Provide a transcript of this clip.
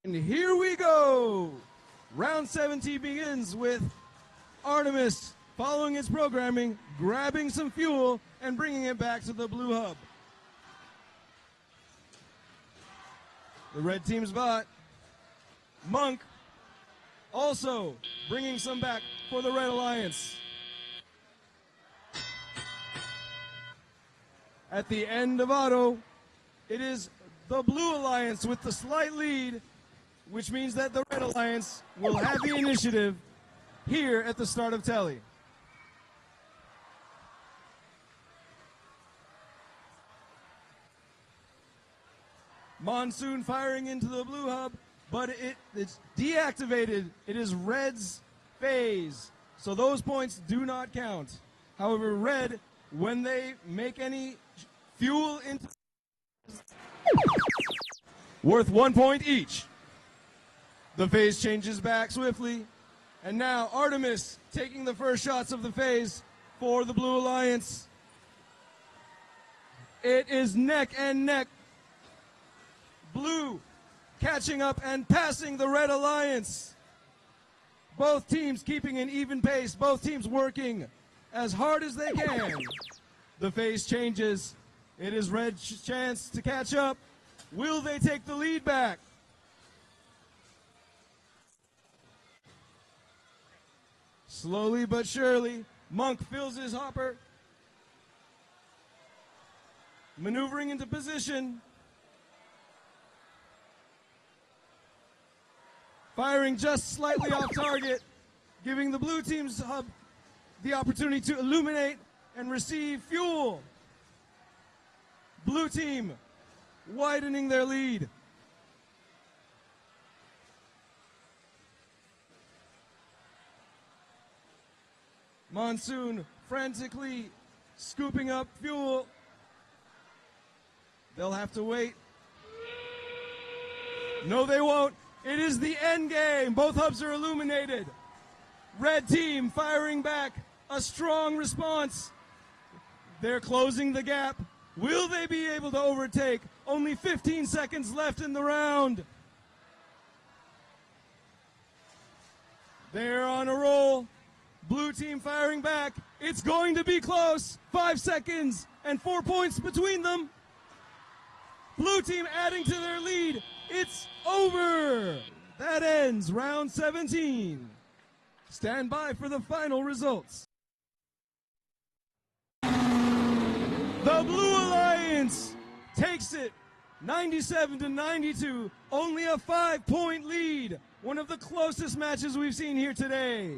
And here we go. Round 17 begins with Artemis following its programming, grabbing some fuel and bringing it back to the blue hub. The red team's bot, Monk, also bringing some back for the Red Alliance. At the end of auto, it is the Blue Alliance with the slight lead, which means that the Red Alliance will have the initiative here at the start of Telly. Monsoon firing into the blue hub, but it's deactivated. It is Red's phase, so those points do not count. However, Red, when they make any fuel into worth 1 point each. The phase changes back swiftly, and now Artemis taking the first shots of the phase for the Blue Alliance. It is neck and neck. Blue catching up and passing the Red Alliance. Both teams keeping an even pace, both teams working as hard as they can. The phase changes. It is Red's chance to catch up. Will they take the lead back? Slowly but surely, Monk fills his hopper, maneuvering into position, firing just slightly off target, giving the blue team's hub the opportunity to illuminate and receive fuel. Blue team widening their lead. Monsoon frantically scooping up fuel. They'll have to wait. No, they won't. It is the end game. Both hubs are illuminated. Red team firing back. A strong response. They're closing the gap. Will they be able to overtake? Only 15 seconds left in the round. They're on a roll. Blue team firing back. It's going to be close. 5 seconds and 4 points between them. Blue team adding to their lead. It's over. That ends round 17. Stand by for the final results. The Blue Alliance takes it 97-92. Only a 5-point lead. One of the closest matches we've seen here today.